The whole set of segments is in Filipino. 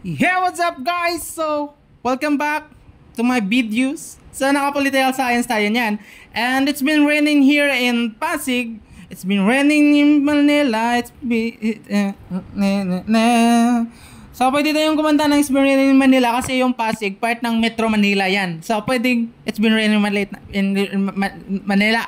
Yeah, what's up guys? So, welcome back to my videos. So, naka-political science tayo niyan. And it's been raining here in Pasig. It's been raining in Manila. So, pwede tayong kumanta ng It's been raining in Manila kasi yung Pasig, part ng Metro Manila yan. So, pwedeng It's been raining in Manila.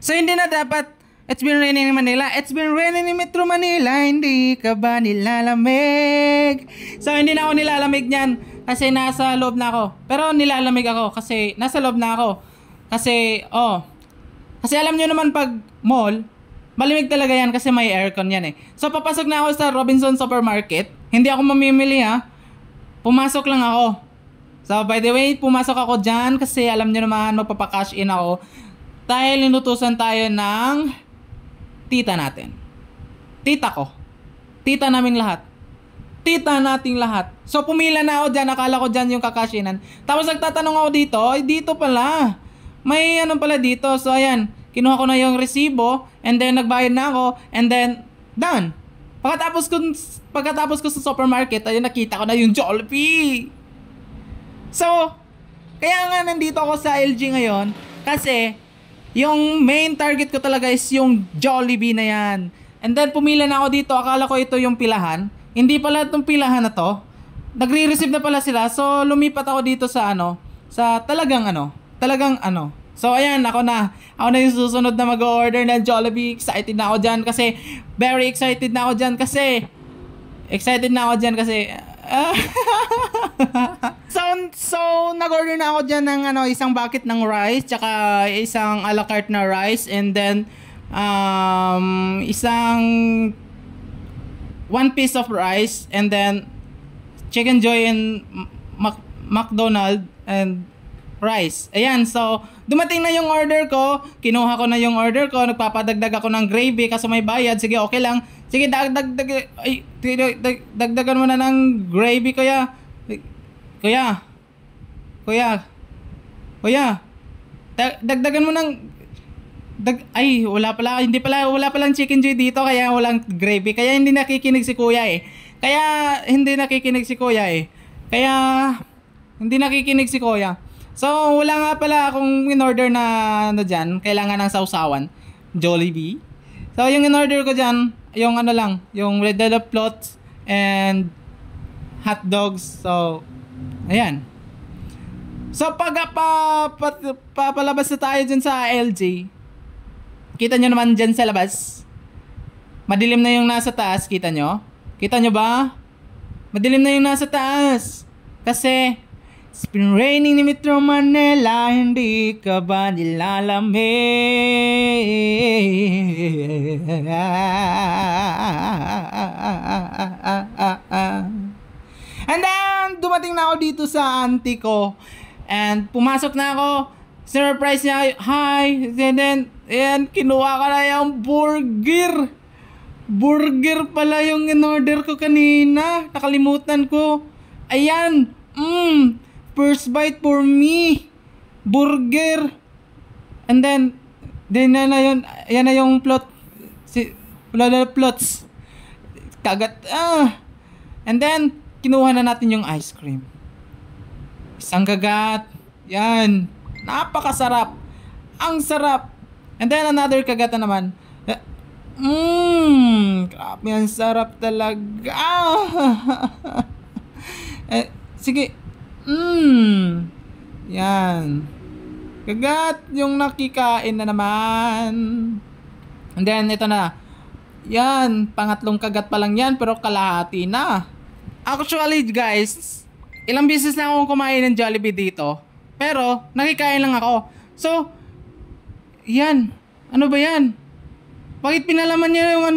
So, hindi na dapat It's been raining in Manila. It's been raining in Metro Manila. Hindi ka ba nilalamig? So, hindi na ako nilalamig niyan kasi nasa loob na ako. Pero nilalamig ako kasi nasa loob na ako. Kasi, kasi alam nyo naman pag mall, malamig talaga yan kasi may aircon yan eh. So, papasok na ako sa Robinson Supermarket. Hindi ako mamimili ha. Pumasok lang ako. So, by the way, pumasok ako dyan kasi alam nyo naman magpapakash in ako. Dahil inutusan tayo ng tita natin. Tita ko. Tita naming lahat. Tita nating lahat. So, pumila na ako dyan. Akala ko dyan yung kakashinan. Tapos nagtatanong ako dito. Ay, dito pala. May ano pala dito. So, ayan. Kinuha ko na yung resibo. And then, nagbayad na ako. And then, done. Pagkatapos ko sa supermarket, ayun, nakita ko na yung Jollibee. So, kaya nga nandito ako sa LG ngayon. Kasi, yung main target ko talaga is yung Jollibee na yan. And then pumila na ako dito. Akala ko ito yung pilahan. Hindi pala itong pilahan na to. Nagre-receive na pala sila. So lumipat ako dito sa talagang So ayan, ako na yung susunod na mag-order ng Jollibee. Excited na ako dyan kasi very excited na ako dyan kasi So nag-order na ako dyan ng isang bucket ng rice, tsaka isang a la carte na rice, and then isang 1 piece of rice, and then Chicken Joy and McDonald and rice. Ayan, so dumating na yung order ko, kinuha ko na yung order ko, nagpapadagdag ako ng gravy kasi may bayad. Sige, okay lang. Sige, dagdagan mo na ng gravy, kuya. Dagdagan mo ng wala palang Chicken Joy dito kaya walang gravy. Kaya hindi nakikinig si kuya eh. Kaya hindi nakikinig si kuya. So, wala nga pala akong in-order na dyan. Kailangan ng sausawan. Jollibee. So, yung in-order ko dyan, yung yung red velvet floats and hot dogs. So, ayan. So, papalabas na tayo dyan sa LG. Kita nyo naman dyan sa labas. Madilim na yung nasa taas. Kita nyo? Kita nyo ba? Madilim na yung nasa taas. Kasi, it's been raining in Metro Manila, hindi ka ba nilalamig? And then, dumating na ako dito sa auntie ko. And pumasok na ako. Surprise niya, hi. And then, ayan, kinuha ka na yung burger. Burger pala yung in-order ko kanina. Nakalimutan ko. Ayan, first bite for me. Burger. And then yan na yung plot. Plots. Kagat. And then, kinuha na natin yung ice cream. Isang kagat. Yan. Napakasarap. Ang sarap. And then, another kagat na naman. Grabe, ang sarap talaga. Sige. Yan. Kagat yung nakikain na naman. And then, ito na. Yan. Pangatlong kagat pa lang yan, pero kalahati na. Actually, guys, ilang beses na akong kumain ng Jollibee dito. Pero, nakikain lang ako. So, yan. Ano ba yan? Bakit pinalaman niya yung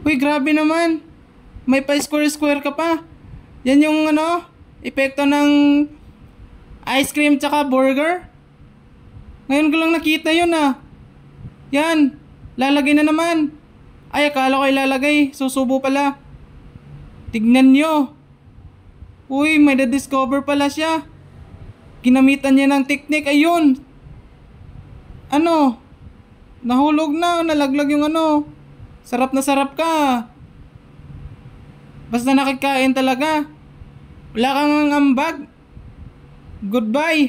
Uy, grabe naman. May pa-square-square ka pa. Yan yung epekto ng ice cream tsaka burger. Ngayon ko lang nakita yun Yan. Lalagay na naman. Ay, akala ko ilalagay. Susubo pala. Tignan nyo. Uy, may na-discover pala siya. Ginamitan niya ng technique. Ayun. Nahulog na. Nalaglag yung Sarap na sarap ka. Basta nakikain talaga. Wala kang ambag. Goodbye.